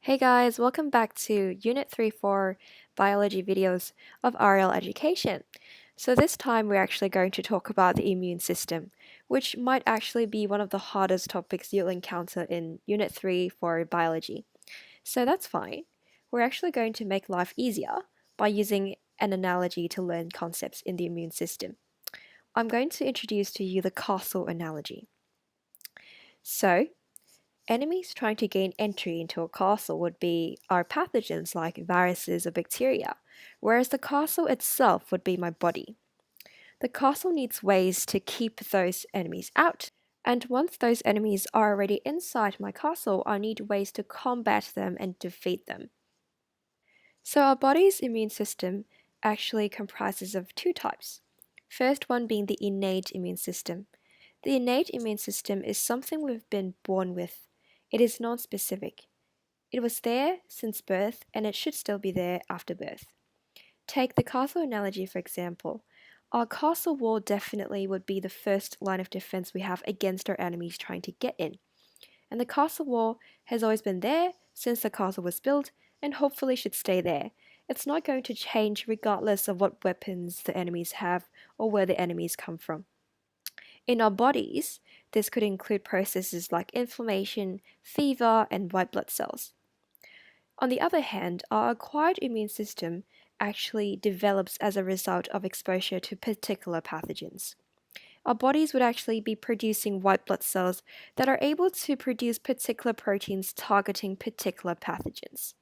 Hey guys, welcome back to Unit 3-4 biology videos of RL Education. So this time we're actually going to talk about the immune system, which might actually be one of the hardest topics you'll encounter in Unit 3 for biology. So that's fine. We're actually going to make life easier by using an analogy to learn concepts in the immune system. I'm going to introduce to you the castle analogy. So, enemies trying to gain entry into a castle would be our pathogens like viruses or bacteria, whereas the castle itself would be my body. The castle needs ways to keep those enemies out, and once those enemies are already inside my castle, I need ways to combat them and defeat them. So our body's immune system actually comprises of two types. First one being the innate immune system. The innate immune system is something we've been born with. It is non-specific. It was there since birth and it should still be there after birth. Take the castle analogy for example. Our castle wall definitely would be the first line of defense we have against our enemies trying to get in. And the castle wall has always been there since the castle was built and hopefully should stay there. It's not going to change regardless of what weapons the enemies have or where the enemies come from. In our bodies, this could include processes like inflammation, fever, and white blood cells. On the other hand, our acquired immune system actually develops as a result of exposure to particular pathogens. Our bodies would actually be producing white blood cells that are able to produce particular proteins targeting particular pathogens.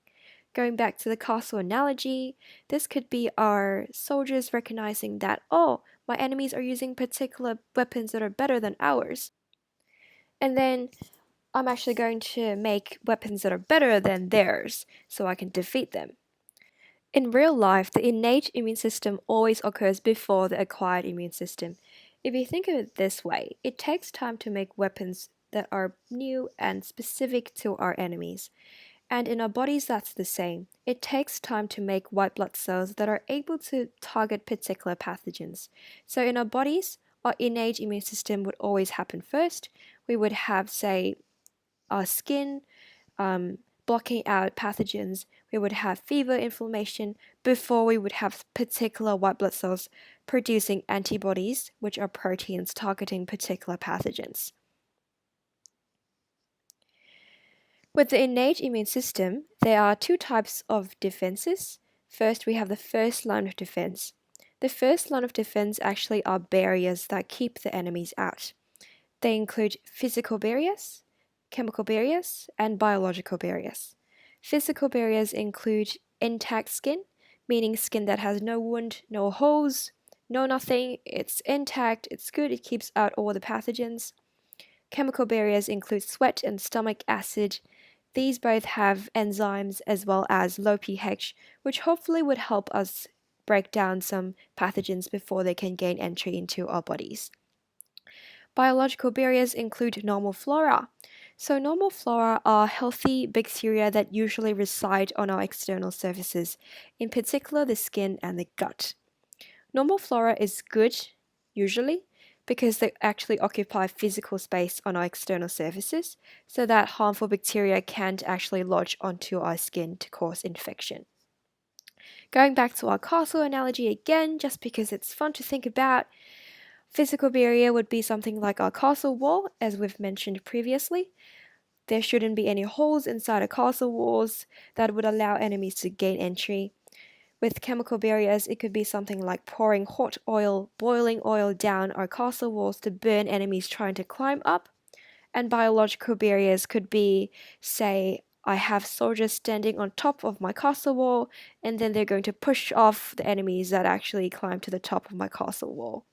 Going back to the castle analogy, this could be our soldiers recognizing that, oh, my enemies are using particular weapons that are better than ours. And then I'm actually going to make weapons that are better than theirs so I can defeat them. In real life, the innate immune system always occurs before the acquired immune system. If you think of it this way, it takes time to make weapons that are new and specific to our enemies. And in our bodies, that's the same. It takes time to make white blood cells that are able to target particular pathogens. So in our bodies, our innate immune system would always happen first. We would have, say, our skin blocking out pathogens. We would have fever, inflammation, before we would have particular white blood cells producing antibodies, which are proteins targeting particular pathogens. With the innate immune system, there are two types of defenses. First, we have the first line of defense. The first line of defense actually are barriers that keep the enemies out. They include physical barriers, chemical barriers, and biological barriers. Physical barriers include intact skin, meaning skin that has no wound, no holes, no nothing, it's intact, it's good, it keeps out all the pathogens. Chemical barriers include sweat and stomach acid. These both have enzymes as well as low pH, which hopefully would help us break down some pathogens before they can gain entry into our bodies. Biological barriers include normal flora. So normal flora are healthy bacteria that usually reside on our external surfaces, in particular the skin and the gut. Normal flora is good, usually, because they actually occupy physical space on our external surfaces, so that harmful bacteria can't actually lodge onto our skin to cause infection. Going back to our castle analogy again, just because it's fun to think about, physical barrier would be something like our castle wall, as we've mentioned previously. There shouldn't be any holes inside a castle walls that would allow enemies to gain entry. With chemical barriers, it could be something like pouring hot oil, boiling oil down our castle walls to burn enemies trying to climb up. And biological barriers could be, say, I have soldiers standing on top of my castle wall, and then they're going to push off the enemies that actually climb to the top of my castle wall.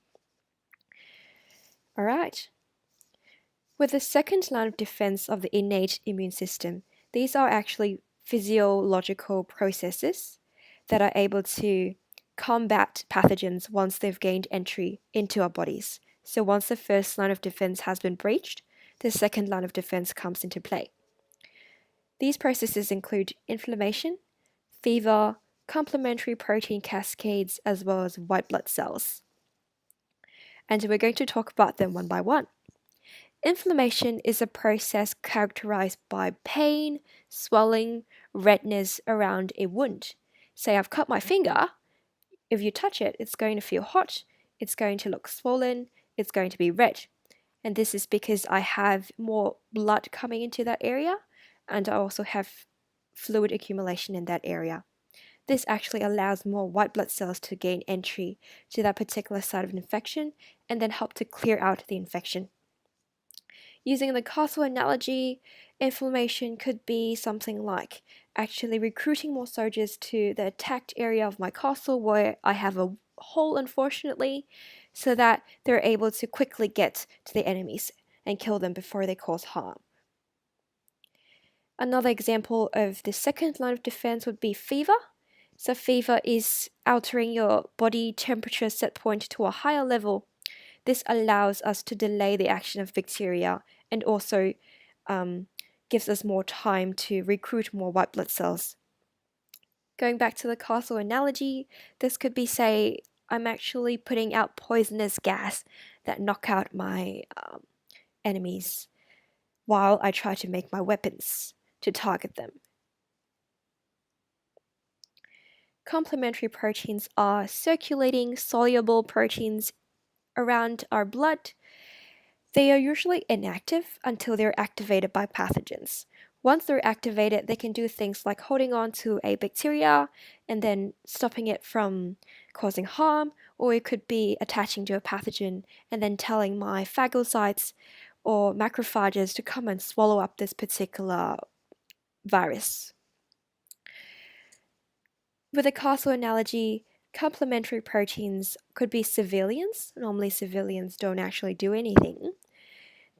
Alright. With the second line of defense of the innate immune system, these are actually physiological processes that are able to combat pathogens once they've gained entry into our bodies. So once the first line of defense has been breached, the second line of defense comes into play. These processes include inflammation, fever, complementary protein cascades, as well as white blood cells. And we're going to talk about them one by one. Inflammation is a process characterized by pain, swelling, redness around a wound. Say I've cut my finger, if you touch it, it's going to feel hot, it's going to look swollen, it's going to be red. And this is because I have more blood coming into that area, and I also have fluid accumulation in that area. This actually allows more white blood cells to gain entry to that particular site of an infection and then help to clear out the infection. Using the castle analogy, inflammation could be something like actually recruiting more soldiers to the attacked area of my castle where I have a hole, unfortunately, so that they're able to quickly get to the enemies and kill them before they cause harm. Another example of the second line of defense would be fever. So fever is altering your body temperature set point to a higher level. This allows us to delay the action of bacteria and also gives us more time to recruit more white blood cells. Going back to the castle analogy, this could be, say, I'm actually putting out poisonous gas that knock out my enemies while I try to make my weapons to target them. Complementary proteins are circulating soluble proteins around our blood. They are usually inactive until they're activated by pathogens. Once they're activated, they can do things like holding on to a bacteria and then stopping it from causing harm, or it could be attaching to a pathogen and then telling my phagocytes or macrophages to come and swallow up this particular virus. With the castle analogy, complementary proteins could be civilians. Normally, civilians don't actually do anything.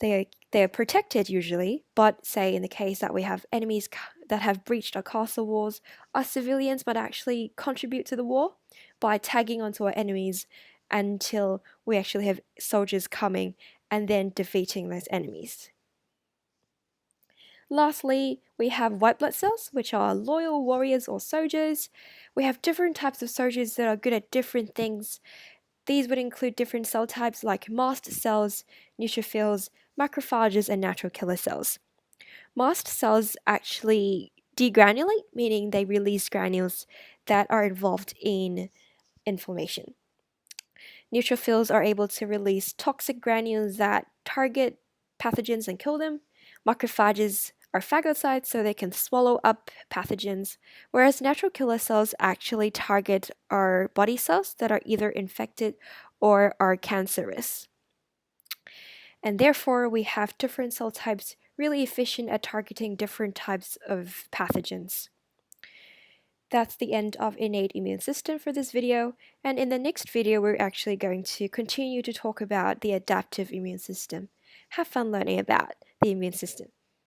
They're protected usually, but say in the case that we have enemies that have breached our castle walls, our civilians might actually contribute to the war by tagging onto our enemies until we actually have soldiers coming and then defeating those enemies. Lastly, we have white blood cells, which are loyal warriors or soldiers. We have different types of soldiers that are good at different things. These would include different cell types like mast cells, neutrophils, macrophages, and natural killer cells. Mast cells actually degranulate, meaning they release granules that are involved in inflammation. Neutrophils are able to release toxic granules that target pathogens and kill them. Macrophages are phagocytes, so they can swallow up pathogens, whereas natural killer cells actually target our body cells that are either infected or are cancerous. And therefore, we have different cell types really efficient at targeting different types of pathogens. That's the end of innate immune system for this video, and in the next video we're actually going to continue to talk about the adaptive immune system. Have fun learning about the immune system.